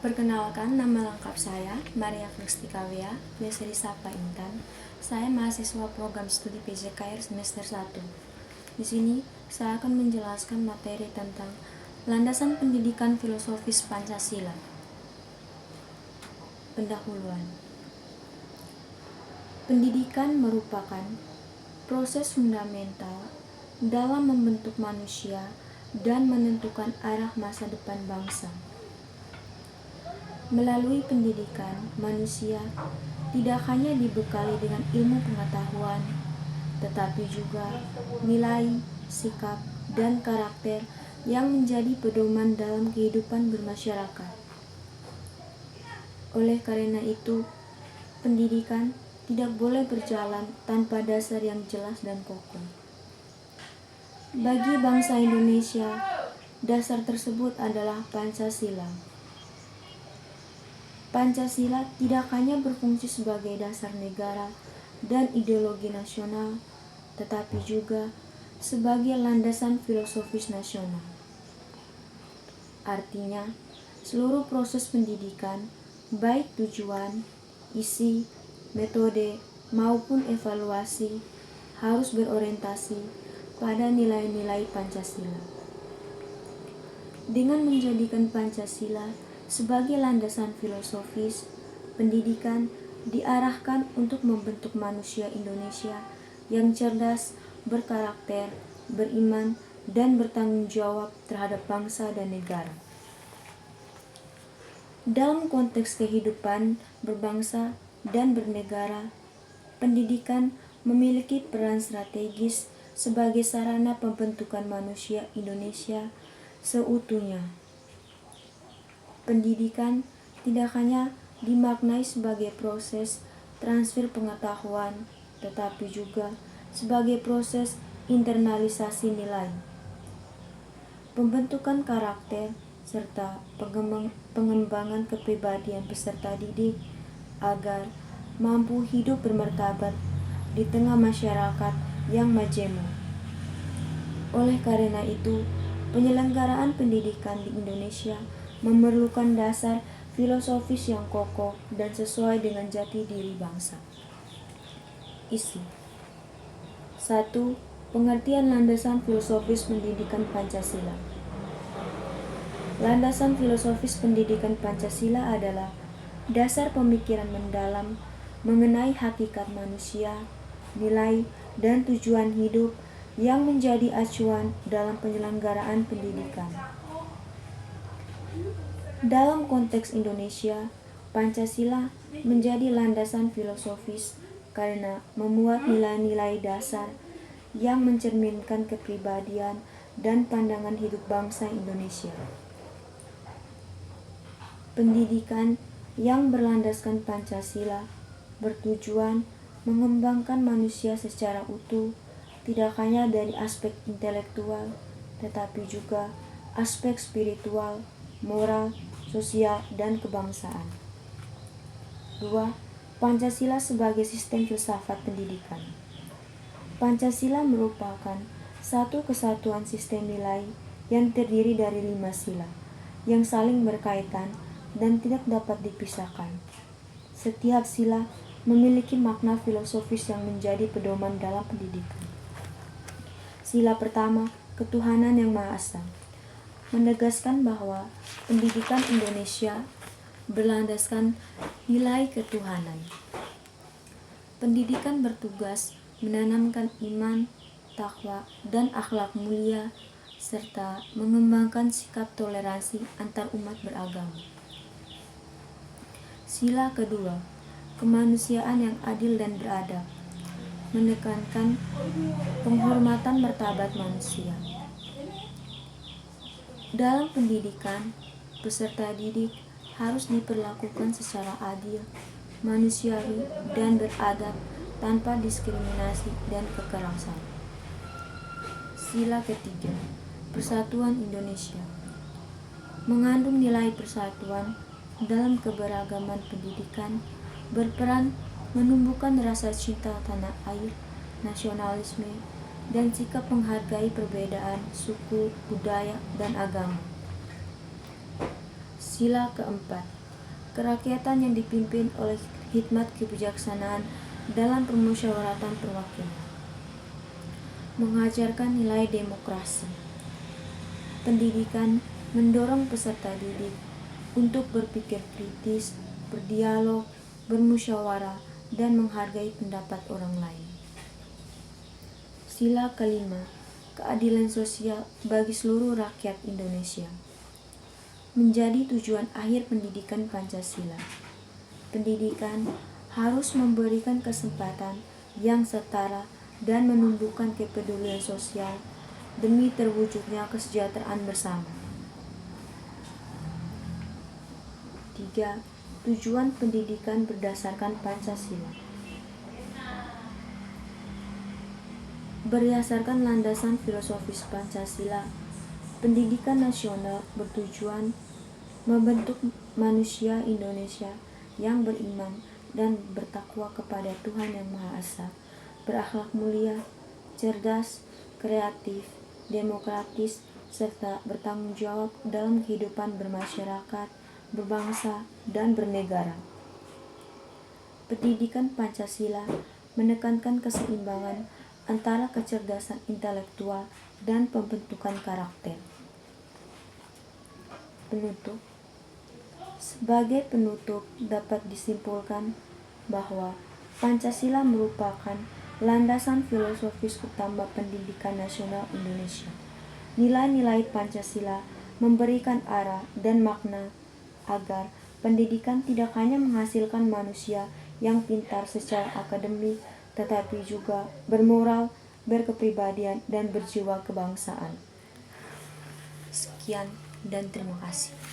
Perkenalkan, nama lengkap saya Maria Kristikawia, biasa disapa Intan. Saya mahasiswa program studi PJKR semester 1. Di sini, saya akan menjelaskan materi tentang landasan pendidikan filosofis Pancasila. Pendahuluan. Pendidikan merupakan proses fundamental dalam membentuk manusia dan menentukan arah masa depan bangsa. Melalui pendidikan, manusia tidak hanya dibekali dengan ilmu pengetahuan, tetapi juga nilai, sikap, dan karakter yang menjadi pedoman dalam kehidupan bermasyarakat. Oleh karena itu, pendidikan tidak boleh berjalan tanpa dasar yang jelas dan kokoh. Bagi bangsa Indonesia, dasar tersebut adalah Pancasila. Pancasila tidak hanya berfungsi sebagai dasar negara dan ideologi nasional, tetapi juga sebagai landasan filosofis nasional. Artinya, seluruh proses pendidikan, baik tujuan, isi, metode, maupun evaluasi, harus berorientasi pada nilai-nilai Pancasila. Dengan menjadikan Pancasila sebagai landasan filosofis, pendidikan diarahkan untuk membentuk manusia Indonesia yang cerdas, berkarakter, beriman, dan bertanggung jawab terhadap bangsa dan negara. Dalam konteks kehidupan berbangsa dan bernegara, pendidikan memiliki peran strategis sebagai sarana pembentukan manusia Indonesia seutuhnya. Pendidikan tidak hanya dimaknai sebagai proses transfer pengetahuan, tetapi juga sebagai proses internalisasi nilai, pembentukan karakter, serta pengembangan kepribadian peserta didik agar mampu hidup bermartabat di tengah masyarakat yang majemuk. Oleh karena itu, penyelenggaraan pendidikan di Indonesia memerlukan dasar filosofis yang kokoh dan sesuai dengan jati diri bangsa. Isi 1. Pengertian landasan filosofis pendidikan Pancasila. Landasan filosofis pendidikan Pancasila adalah dasar pemikiran mendalam mengenai hakikat manusia, nilai, dan tujuan hidup yang menjadi acuan dalam penyelenggaraan pendidikan. Dalam konteks Indonesia, Pancasila menjadi landasan filosofis karena memuat nilai-nilai dasar yang mencerminkan kepribadian dan pandangan hidup bangsa Indonesia. Pendidikan yang berlandaskan Pancasila bertujuan mengembangkan manusia secara utuh, tidak hanya dari aspek intelektual, tetapi juga aspek spiritual, moral, sosial, dan kebangsaan. 2. Pancasila sebagai sistem filsafat pendidikan. Pancasila merupakan satu kesatuan sistem nilai yang terdiri dari 5 sila, yang saling berkaitan dan tidak dapat dipisahkan. Setiap sila memiliki makna filosofis yang menjadi pedoman dalam pendidikan. Sila pertama, ketuhanan yang Maha Esa, menegaskan bahwa pendidikan Indonesia berlandaskan nilai ketuhanan. Pendidikan bertugas menanamkan iman, takwa, dan akhlak mulia, serta mengembangkan sikap toleransi antar umat beragama. Sila kedua, kemanusiaan yang adil dan beradab, menekankan penghormatan martabat manusia. Dalam pendidikan, peserta didik harus diperlakukan secara adil, manusiawi, dan beradab tanpa diskriminasi dan kekerasan. Sila ketiga, persatuan Indonesia, mengandung nilai persatuan dalam keberagaman pendidikan, berperan menumbuhkan rasa cinta tanah air, nasionalisme, dan sikap menghargai perbedaan suku, budaya, dan agama. Sila keempat, kerakyatan yang dipimpin oleh hikmat kebijaksanaan dalam permusyawaratan perwakilan. Mengajarkan nilai demokrasi. Pendidikan mendorong peserta didik untuk berpikir kritis, berdialog, bermusyawarah, dan menghargai pendapat orang lain. Sila kelima, keadilan sosial bagi seluruh rakyat Indonesia. Menjadi tujuan akhir pendidikan Pancasila. Pendidikan harus memberikan kesempatan yang setara dan menumbuhkan kepedulian sosial demi terwujudnya kesejahteraan bersama. 3. Tujuan pendidikan berdasarkan Pancasila. Berdasarkan landasan filosofis Pancasila, pendidikan nasional bertujuan membentuk manusia Indonesia yang beriman dan bertakwa kepada Tuhan Yang Maha Esa, berakhlak mulia, cerdas, kreatif, demokratis, serta bertanggung jawab dalam kehidupan bermasyarakat, berbangsa, dan bernegara. Pendidikan Pancasila menekankan keseimbangan antara kecerdasan intelektual dan pembentukan karakter. Penutup. Sebagai penutup dapat disimpulkan bahwa Pancasila merupakan landasan filosofis utama pendidikan nasional Indonesia. Nilai-nilai Pancasila memberikan arah dan makna agar pendidikan tidak hanya menghasilkan manusia yang pintar secara akademik, tetapi juga bermoral, berkepribadian, dan berjiwa kebangsaan. Sekian dan terima kasih.